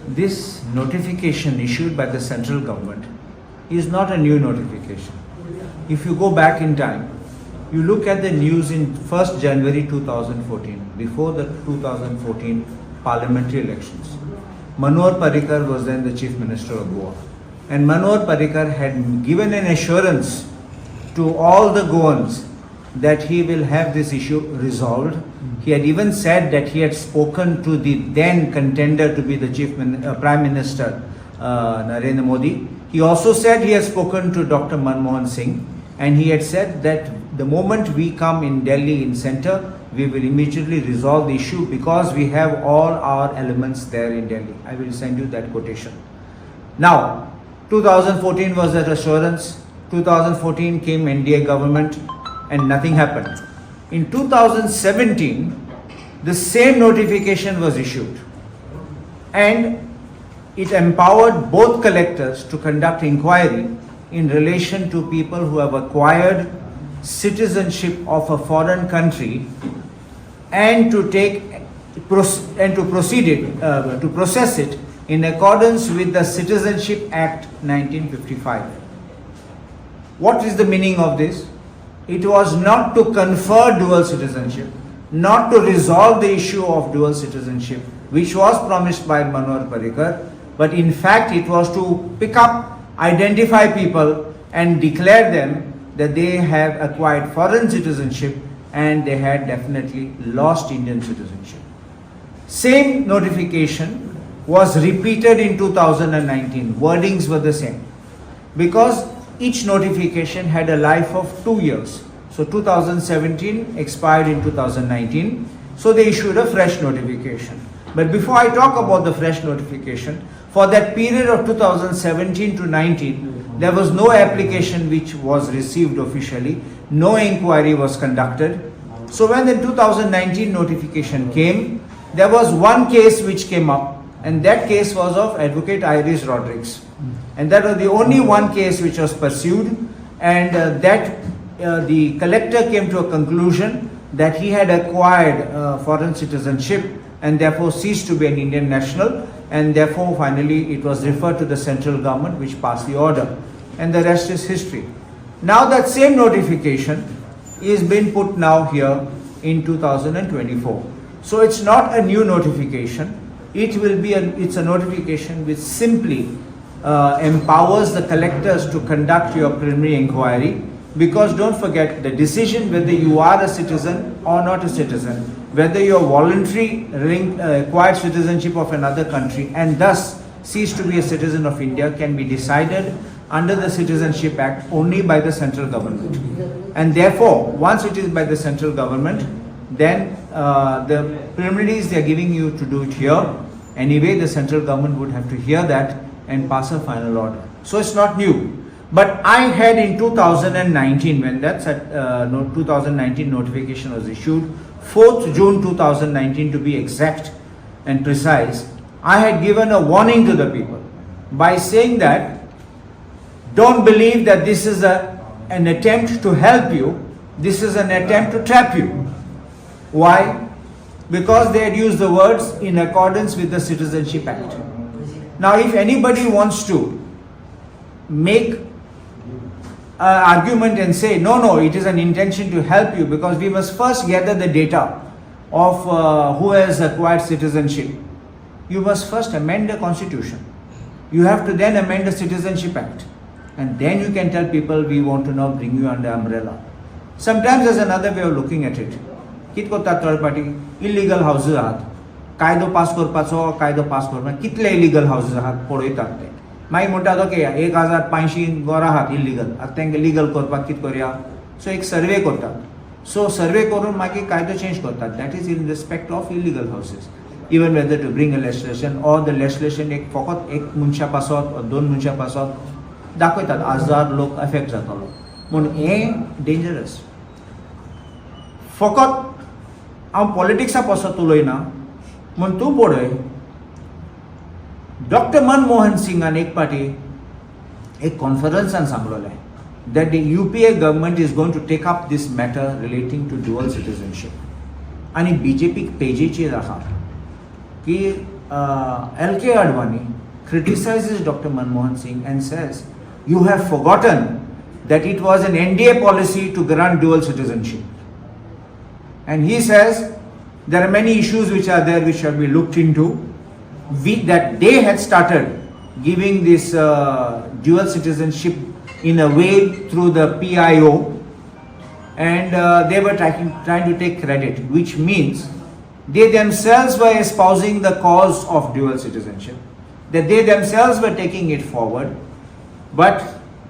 this notification issued by the central government is not a new notification. If you go back in time, you look at the news in 1st January 2014, before the 2014 parliamentary elections. Manohar Parrikar was then the Chief Minister of Goa. And Manohar Parrikar had given an assurance to all the Goans that he will have this issue resolved. He had even said that he had spoken to the then contender to be the Prime Minister, Narendra Modi. He also said he had spoken to Dr. Manmohan Singh, and he had said that the moment we come in Delhi in center, we will immediately resolve the issue because we have all our elements there in Delhi. I will send you that quotation. Now, 2014 was that assurance. 2014 came NDA government and nothing happened. In 2017, the same notification was issued and it empowered both collectors to conduct inquiry in relation to people who have acquired citizenship of a foreign country and to process it in accordance with the Citizenship Act 1955. What is the meaning of this? It was not to confer dual citizenship, not to resolve the issue of dual citizenship, which was promised by Manohar Parrikar, but in fact it was to pick up, identify people and declare them that they have acquired foreign citizenship and they had definitely lost Indian citizenship. Same notification was repeated in 2019. Wordings were the same because each notification had a life of 2 years. So 2017 expired in 2019. So they issued a fresh notification. But before I talk about the fresh notification, for that period of 2017 to 19, there was no application which was received officially. No inquiry was conducted. So when the 2019 notification came, there was one case which came up, and that case was of Advocate Iris Rodriguez. And that was the only one case which was pursued, and the collector came to a conclusion that he had acquired foreign citizenship and therefore ceased to be an Indian national, and therefore finally it was referred to the central government which passed the order, and the rest is history. Now that same notification is being put now here in 2024. So it's not a new notification. It's a notification which simply empowers the collectors to conduct your preliminary inquiry, because don't forget, the decision whether you are a citizen or not a citizen, whether you are voluntary acquired citizenship of another country and thus cease to be a citizen of India, can be decided under the Citizenship Act only by the central government. And therefore, once it is by the central government, then the preliminaries they are giving you to do it here. Anyway, the central government would have to hear that and pass a final order. So it's not new. But I had in 2019, when that 2019 notification was issued, 4th June 2019 to be exact and precise, I had given a warning to the people by saying that don't believe that this is an attempt to help you, this is an attempt to trap you. Why? Because they had used the words in accordance with the Citizenship Act. Now if anybody wants to make an argument and say, no, it is an intention to help you, because we must first gather the data of who has acquired citizenship. You must first amend the constitution. You have to then amend the Citizenship Act. And then you can tell people, we want to now bring you under umbrella. Sometimes there's another way of looking at it. Kit kotta third party, illegal houses ahat. Kaido pass korpacho, kaido pass korpa. Kitle illegal houses ahat, podoi tate. Mai monta to ke 1500 gora ahat illegal. Atenge legal korpa kit korea. So ek survey korta. So survey korun maki kaido change korta. That is in respect of illegal houses. Even whether to bring a legislation or the legislation ek fakot ek munsha pasot or don munsha pasot. दाखवतात हजार लोक affect जातालो म्हणून हे dangerous. फकत हांव पॉलिटिक्सा पासत उलयना म्हण तूं पळय, डॉक्टर मनमोहन सिंगान एक पाटी एक कॉन्फरन्सान सांगलोलें that the UPA government is going to take up this matter relating to dual citizenship. आणि BJP पेजीचेर आहा की LK Advani criticizes Dr. Manmohan Singh and says, you have forgotten that it was an NDA policy to grant dual citizenship. And he says there are many issues which are there which shall be looked into. That they had started giving this dual citizenship in a way through the PIO, and they were trying to take credit, which means they themselves were espousing the cause of dual citizenship, that they themselves were taking it forward, but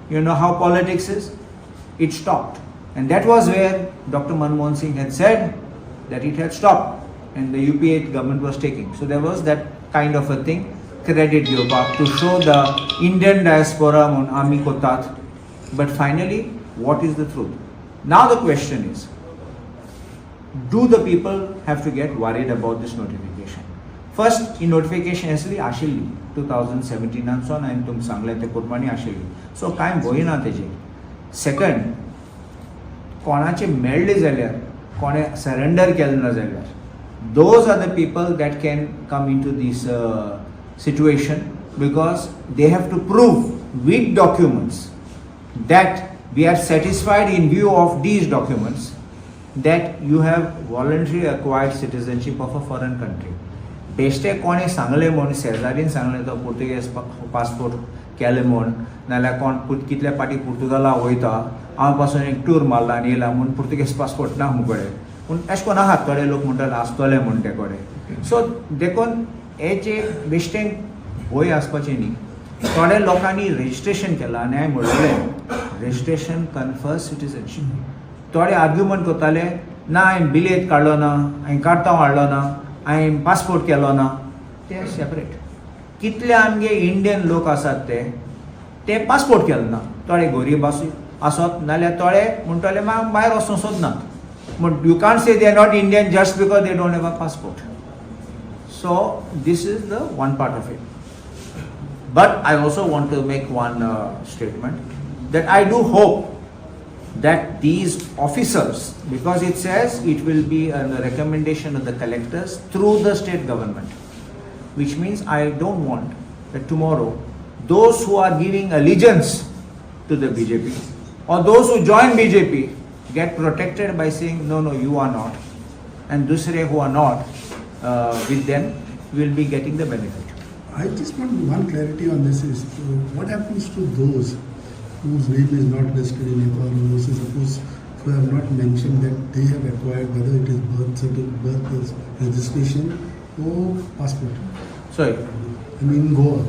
you know how politics is, it stopped. And that was where Dr. Manmohan Singh had said that it had stopped and the UPA government was taking. So there was that kind of a thing, credit Yoba, to show the Indian diaspora on Ami Kotat. But finally, what is the truth? Now the question is, do the people have to get worried about this notification? First, in notification actually Ashili 2017 and so on, and tum sangle te kurmani Ashili. So kaim boina teje. Second, कोणाचे मेळ्ळे जाल्यार कोणे surrender केलें ना जाल्यार those are the people that can come into this situation, because they have to prove with documents that we are satisfied in view of these documents that you have voluntarily acquired citizenship of a foreign country. बेश्टे कोणे सांगले म्हूण शेजारीन सांगले तो Portuguese passport केले म्हूण, नाल्यार कोण कितल्या पाटी पुर्तुगाला वयता हांव पासून एक टूर मारला आनी येयला म्हूण पुर्तुगेज पासपोर्ट ना मुगडे पूण अशें कोन्न आहात थोडे लोक म्हणटात आसतले म्हूण ते कडेन. सो देखून हेचे बेश्टें भंय आसपाचें न्ही. थोड्या लोकांनी रेजिस्ट्रेशन केलां आनी हांवें म्हणलें रेजिस्ट्रेशन कन्फर्स सिटिजनशीप. थोडे आर्ग्युमेंट करताले ना हांवें बिलेत काडलो ना, हांवें काडतो हाडलो ना, हांवें पासपोर्ट केलो ना. ते सेपरेट. कितले आमगे इंडियन लोक आसात ते पासपोर्ट केलो ना. थोडे गरीब आसत नाल्यार थोडे म्हणटले म्हाका भायर वचूंक सोदनात. But you can't say they are not Indian just because they don't have a passport. So this is the one part of it. But I also want to make one statement that I do hope that these officers, because it says it will be a recommendation of the collectors through the state government, which means I don't want that tomorrow those who are giving allegiance to the BJP or those who join BJP get protected by saying no, you are not, and dusre who are not with them will be getting the benefit. I just want one clarity on this is what happens to those whose name is not listed in Nepal, or suppose who have not mentioned that they have acquired, whether it is birth certificate, birth registration or passport. Sorry. I mean Goa.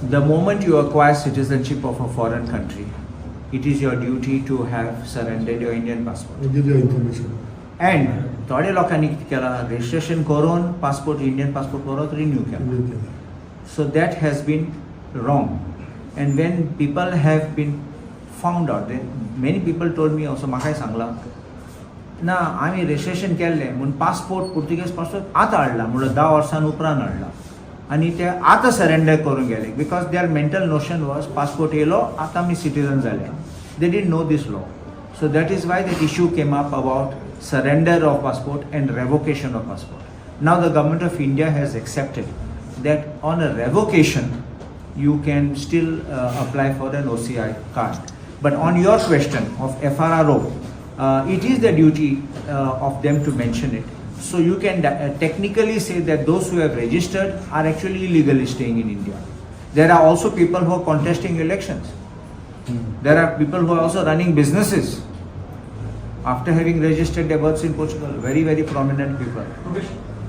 The moment you acquire citizenship of a foreign country, it is your duty to have surrendered your Indian passport. I'll give you information. And थोडे लोकांनी कितें केलां registration करून passport Indian passport परत renew केला. So that has been wrong. And when people have been found out, then many people told me also, म्हाकाय सांगला ना आम्ही registration केल्लें म्हूण passport पुर्तुगेज passport आतां हाडला म्हणल्यार 10 वर्सां उपरांत हाडला आनी ते आतां सरेंडर करून गेले because their mental notion was passport येयलो आतां आमी सिटीजन जाले. They didn't know this law. So that is why that issue came up about surrender of passport and revocation of passport. Now the government of India has accepted that on a revocation you can still apply for an OCI card. But on your question of FRRO, it is the duty of them to mention it. So you can technically say that those who have registered are actually illegally staying in India. There are also people who are contesting elections. There are people who are also running businesses after having registered their births in Portugal. Very, very prominent people.